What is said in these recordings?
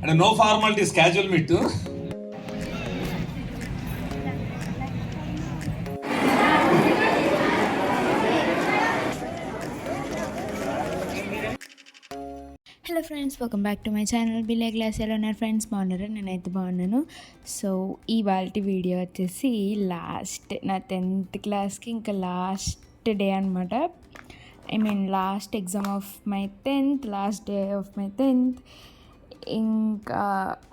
అంటే no formalities, casual meet. Hello friends, welcome back to my channel బిలే గ్లాస్. ఎలా ఉన్నారు ఫ్రెండ్స్? బాగున్నారా? నేనైతే బాగున్నాను. సో ఇవాళ వీడియో వచ్చేసి నా 10th క్లాస్కి ఇంకా లాస్ట్ డే అనమాట. Last exam of my 10th, last day of my 10th. ఇంకా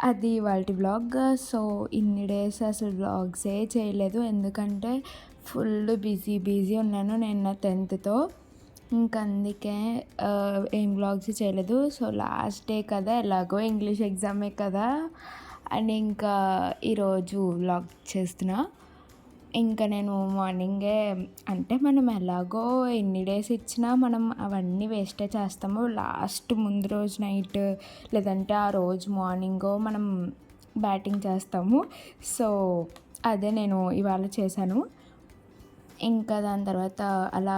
అది ఇవాళ వ్లాగ్. సో ఇన్ని డేస్ అసలు వ్లాగ్సే చేయలేదు, ఎందుకంటే ఫుల్ బిజీ ఉన్నాను నేను నా 10th. ఇంకా అందుకే ఏం వ్లాగ్స్ చేయలేదు. సో లాస్ట్ డే కదా, ఎలాగో ఇంగ్లీష్ ఎగ్జామే కదా అని ఇంకా ఈరోజు వ్లాగ్ చేస్తున్నా. ఇంకా నేను మార్నింగే, అంటే మనం ఎలాగో ఎన్ని డేస్ ఇచ్చినా మనం అవన్నీ వేస్టే చేస్తాము. లాస్ట్ ముందు రోజు నైట్ లేదంటే ఆ రోజు మార్నింగో మనం బ్యాటింగ్ చేస్తాము. సో అదే నేను ఇవాళ చేశాను. ఇంకా దాని తర్వాత అలా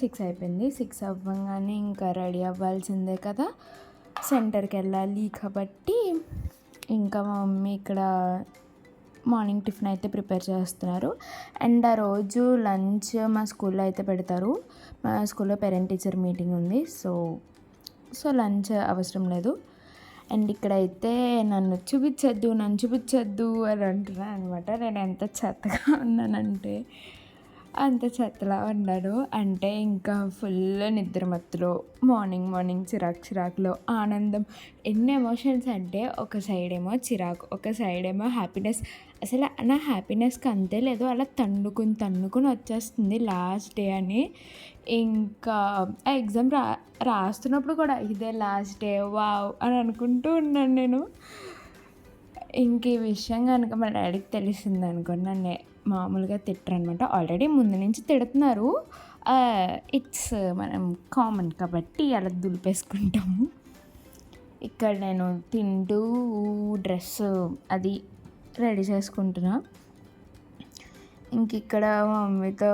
6 అయిపోయింది. 6 అవ్వగానే ఇంకా రెడీ అవ్వాల్సిందే కదా, సెంటర్కి వెళ్ళాలి కాబట్టి ఇంకా మా మమ్మీ ఇక్కడ మార్నింగ్ టిఫిన్ అయితే ప్రిపేర్ చేస్తున్నారు. అండ్ ఆ రోజు లంచ్ మా స్కూల్లో అయితే పెడతారు. మా స్కూల్లో పేరెంట్ టీచర్ మీటింగ్ ఉంది. సో లంచ్ అవసరం లేదు. అండ్ ఇక్కడైతే నన్ను చూపించద్దు అని అంటున్నాను అనమాట. నేను ఎంత చెత్తగా ఉన్నానంటే అంత చెత్తలా ఉన్నాను. అంటే ఇంకా ఫుల్ నిద్రమత్తులో, మార్నింగ్ చిరాకులో ఆనందం, ఎన్ని ఎమోషన్స్ అంటే ఒక సైడ్ ఏమో చిరాకు, ఒక సైడ్ ఏమో హ్యాపీనెస్. అసలు నా హ్యాపీనెస్కి అంతే లేదు, అలా తన్నుకుని వచ్చేస్తుంది లాస్ట్ డే అని. ఇంకా ఆ ఎగ్జామ్ రాస్తున్నప్పుడు కూడా ఇదే లాస్ట్ డే వావ్ అని అనుకుంటూ ఉన్నాను నేను. ఇంక ఈ విషయం కనుక మా డాడీకి తెలిసింది అనుకోండి, నన్ను మామూలుగా తిట్టరనమాట. ఆల్రెడీ ముందు నుంచి తిడుతున్నారు. ఇట్స్ మనం కామన్ కాబట్టి అలా దులిపేసుకుంటాము. ఇక్కడ నేను తింటూ డ్రెస్ అది రెడీ చేసుకుంటున్నా. ఇంక ఇక్కడ మా మమ్మీతో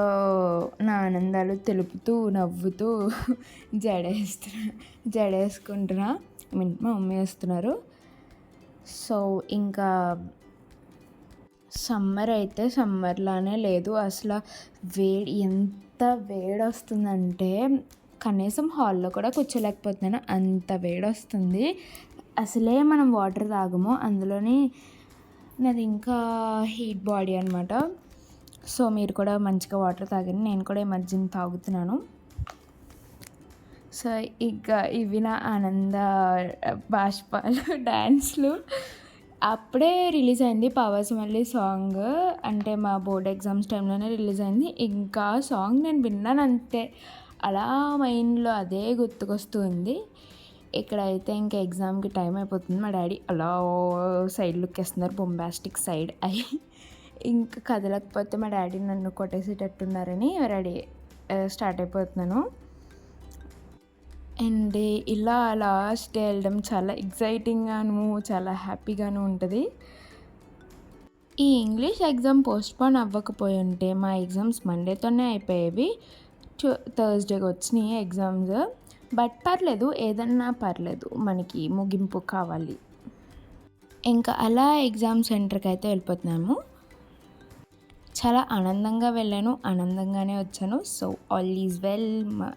నా ఆనందాలు తెలుపుతూ నవ్వుతూ జడేసుకుంటున్నా. మా మమ్మీ వేస్తున్నారు. సో ఇంకా సమ్మర్ అయితే సమ్మర్లానే లేదు అసలు. ఎంత వేడి వస్తుందంటే కనీసం హాల్లో కూడా కూర్చోలేకపోతున్నాను, అంత వేడి వస్తుంది. అసలే మనం వాటర్ తాగము, అందులోని నాది ఇంకా హీట్ బాడీ అనమాట. సో మీరు కూడా మంచిగా వాటర్ తాగండి. నేను కూడా ఈ మధ్యన తాగుతున్నాను. సో ఇక ఇవి నా ఆనంద బాష్పాలు డ్యాన్స్లు. అప్పుడే రిలీజ్ అయింది పవర్స్ మళ్ళీ సాంగ్, అంటే మా బోర్డ్ ఎగ్జామ్స్ టైంలోనే రిలీజ్ అయింది. ఇంకా సాంగ్ నేను విన్నాను అంతే, అలా మైండ్లో అదే గుర్తుకొస్తుంది. ఇక్కడైతే ఇంకా ఎగ్జామ్కి టైం అయిపోతుంది. మా డాడీ అలా సైడ్ లుక్ వేస్తున్నారు, బొంబాస్టిక్ సైడ్ అయ్యి. ఇంకా కదలకపోతే మా డాడీ నన్ను కొట్టేసేటట్టున్నారని రెడీ స్టార్ట్ అయిపోతున్నాను. అండ్ ఇలా లాస్ట్ డే వెళ్ళడం చాలా ఎగ్జైటింగ్గాను చాలా హ్యాపీగాను ఉంటుంది. ఈ ఇంగ్లీష్ ఎగ్జామ్ పోస్ట్పోన్ అవ్వకపోయి ఉంటే మా ఎగ్జామ్స్ మండేతోనే అయిపోయేవి. థర్స్డేకి వచ్చినాయి ఎగ్జామ్స్. బట్ పర్లేదు, ఏదన్నా పర్లేదు, మనకి ముగింపు కావాలి. ఇంకా అలా ఎగ్జామ్ సెంటర్కి అయితే వెళ్ళిపోతున్నాము. చాలా ఆనందంగా వెళ్ళాను, ఆనందంగానే వచ్చాను. సో ఆల్ ఈజ్ వెల్,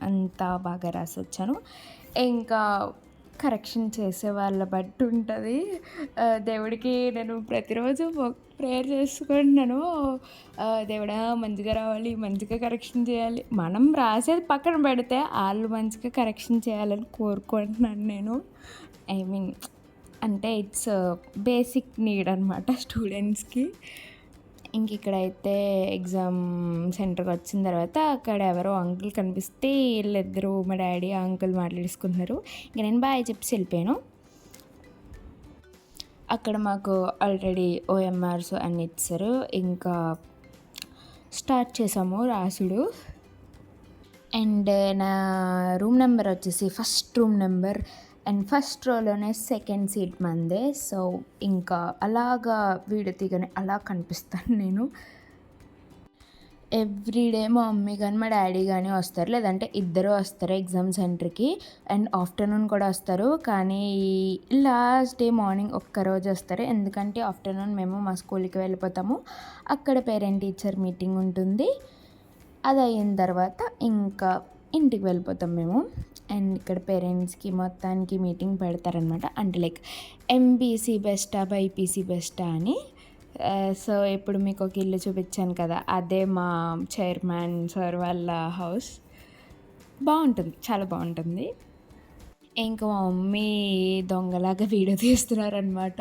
అంతా బాగా రాసి వచ్చాను. ఇంకా కరెక్షన్ చేసే వాళ్ళ బట్టి ఉంటుంది. దేవుడికి నేను ప్రతిరోజు ప్రేయర్ చేసుకుంటున్నాను, దేవుడా మంచిగా రావాలి, మంచిగా కరెక్షన్ చేయాలి. మనం రాసేది పక్కన పెడితే వాళ్ళు మంచిగా కరెక్షన్ చేయాలని కోరుకుంటున్నాను నేను. అంటే ఇట్స్ బేసిక్ నీడ్ అనమాట స్టూడెంట్స్కి. ఇంక ఇక్కడైతే ఎగ్జామ్ సెంటర్కి వచ్చిన తర్వాత అక్కడ ఎవరో అంకుల్ కనిపిస్తే వీళ్ళిద్దరూ మా డాడీ ఆ అంకుల్ మాట్లాడేసుకుంటున్నారు. ఇంక నేను బాయ్ చెప్పి వెళ్ళిపోయాను. అక్కడ మాకు ఆల్రెడీ ఓఎంఆర్స్ అన్ని ఇచ్చారు. ఇంకా స్టార్ట్ చేసాము రాసుడు. అండ్ నా రూమ్ నెంబర్ వచ్చేసి first room number, and first రోలోనే సెకండ్ సీట్ మందే. సో ఇంకా అలాగా వీడియో తీయగానే అలా కనిపిస్తాను నేను. ఎవ్రీడే మా మమ్మీ కానీ మా డాడీ కానీ వస్తారు, లేదంటే ఇద్దరు వస్తారు ఎగ్జామ్ సెంటర్కి. అండ్ ఆఫ్టర్నూన్ కూడా వస్తారు, కానీ లాస్ట్ డే మార్నింగ్ ఒక్కరోజు వస్తారు. ఎందుకంటే ఆఫ్టర్నూన్ మేము మా స్కూల్కి వెళ్ళిపోతాము, అక్కడ పేరెంట్ టీచర్ మీటింగ్ ఉంటుంది. అది అయిన తర్వాత ఇంకా ఇంటికి వెళ్ళిపోతాం మేము. అండ్ ఇక్కడ పేరెంట్స్కి మొత్తానికి మీటింగ్ పెడతారనమాట. అంటే లైక్ ఎంపీసీ బెస్టా బైపీసీ బెస్టా అని. సో ఇప్పుడు మీకు ఒక ఇల్లు చూపించాను కదా, అదే మా చైర్మన్ సార్ వాళ్ళ హౌస్. బాగుంటుంది, చాలా బాగుంటుంది. ఇంకా మా మమ్మీ దొంగలాగా వీడియో తీస్తున్నారనమాట.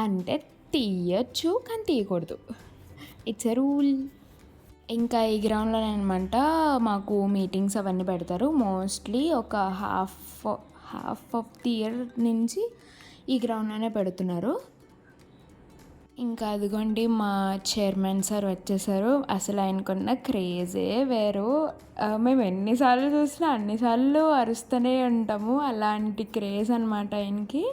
అంటే తీయచ్చు కానీ తీయకూడదు, ఇట్స్ ఎ రూల్. ఇంకా ఈ గ్రౌండ్లోనే అనమాట మాకు మీటింగ్స్ అవన్నీ పెడతారు. మోస్ట్లీ ఒక హాఫ్ ఆఫ్ ది ఇయర్ నుంచి ఈ గ్రౌండ్లోనే పెడుతున్నారు. ఇంకా అదిగోండి మా చైర్మన్ సార్ వచ్చేసారు. అసలు ఆయనకున్న క్రేజే వేరు. మేము ఎన్నిసార్లు చూసినా అన్నిసార్లు అరుస్తూనే ఉంటాము, అలాంటి క్రేజ్ అనమాట ఆయనకి.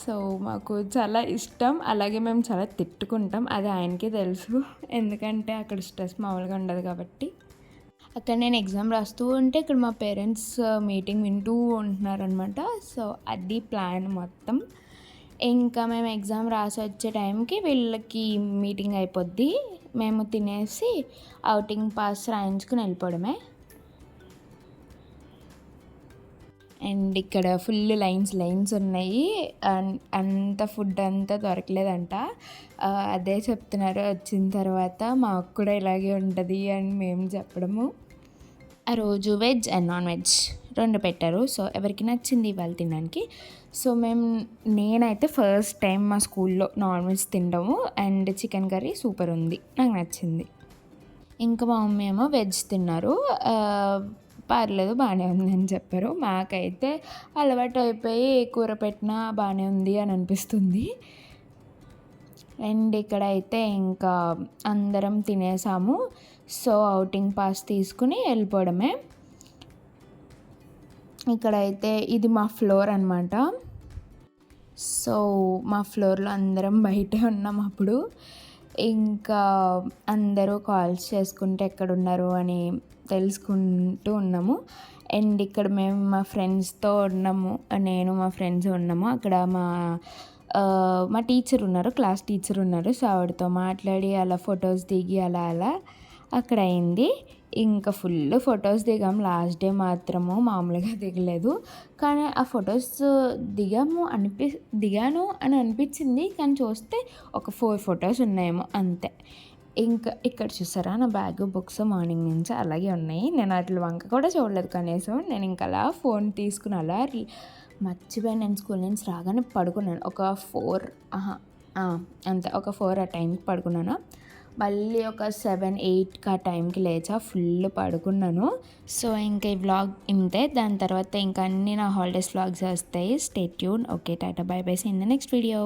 సో మాకు చాలా ఇష్టం, అలాగే మేము చాలా తిట్టుకుంటాం, అది ఆయనకి తెలుసు. ఎందుకంటే అక్కడ స్ట్రెస్ మామూలుగా ఉండదు కాబట్టి. అక్కడ నేను ఎగ్జామ్ రాస్తూ ఉంటే ఇక్కడ మా పేరెంట్స్ మీటింగ్ వింటూ ఉంటున్నారనమాట. సో అది ప్లాన్ మొత్తం. ఇంకా మేము ఎగ్జామ్ రాసి వచ్చే టైంకి వీళ్ళకి మీటింగ్ అయిపోద్ది. మేము తినేసి అవుటింగ్ పాస్ రాయించుకుని వెళ్ళిపోవడమే. అండ్ ఇక్కడ ఫుల్ లైన్స్ ఉన్నాయి. అంత ఫుడ్ అంతా దొరకలేదంట. అదే చెప్తున్నారు వచ్చిన తర్వాత, మాకు కూడా ఇలాగే ఉంటుంది అని మేము చెప్పడము. ఆ రోజు వెజ్ అండ్ నాన్ వెజ్ రెండు పెట్టారు. సో ఎవరికి నచ్చింది ఇవాళ తినడానికి. సో నేనైతే ఫస్ట్ టైం మా స్కూల్లో నాన్ వెజ్ తినడము. అండ్ చికెన్ కర్రీ సూపర్ ఉంది, నాకు నచ్చింది. ఇంకా మా మమ్మీ ఏమో వెజ్ తిన్నారు. పర్లేదు బాగానే ఉంది అని చెప్పారు. మాకైతే అలవాటు అయిపోయి కూర పెట్టినా బాగానే ఉంది అని అనిపిస్తుంది. అండ్ ఇక్కడైతే ఇంకా అందరం తినేసాము. సో అవుటింగ్ పాస్ తీసుకుని వెళ్ళిపోవడమే. ఇక్కడైతే ఇది మా ఫ్లోర్ అనమాట. సో మా ఫ్లోర్లో అందరం బయటే ఉన్నాం అప్పుడు. ఇంకా అందరూ కాల్స్ చేసుకుంటే ఎక్కడున్నారు అని తెలుసుకుంటూ ఉన్నాము. అండ్ ఇక్కడ మేము మా ఫ్రెండ్స్తో ఉన్నాము, నేను మా ఫ్రెండ్స్ ఉన్నాము. అక్కడ మా టీచర్ ఉన్నారు, క్లాస్ టీచర్ ఉన్నారు. సో ఆవిడతో మాట్లాడి అలా ఫొటోస్ దిగి అలా అక్కడ అయింది. ఇంకా ఫుల్ ఫొటోస్ దిగాం. లాస్ట్ డే మాత్రము మామూలుగా దిగలేదు, కానీ ఆ ఫొటోస్ దిగాను అని అనిపించింది. కానీ చూస్తే ఒక 4 ఫొటోస్ ఉన్నాయేమో అంతే. ఇంకా ఇక్కడ చూసారా నా బ్యాగ్, బుక్స్ మార్నింగ్ నుంచి అలాగే ఉన్నాయి. నేను అట్లా వంక కూడా చూడలేదు కనీసం. నేను ఇంకా అలా ఫోన్ తీసుకుని అలా మర్చిపోయి నేను స్కూల్ నుంచి రాగానే పడుకున్నాను. ఒక 4 అంతే, ఒక 4 ఆ టైంకి పడుకున్నాను. మళ్ళీ ఒక 7-8కి ఆ టైంకి లేచా, ఫుల్ పడుకున్నాను. సో ఇంకా ఈ వ్లాగ్ ఇంతే. దాని తర్వాత ఇంకా అన్నీ నా హాలిడేస్ వ్లాగ్స్ వస్తాయి. Stay tune. Okay, tata, bye bye, see in the next video.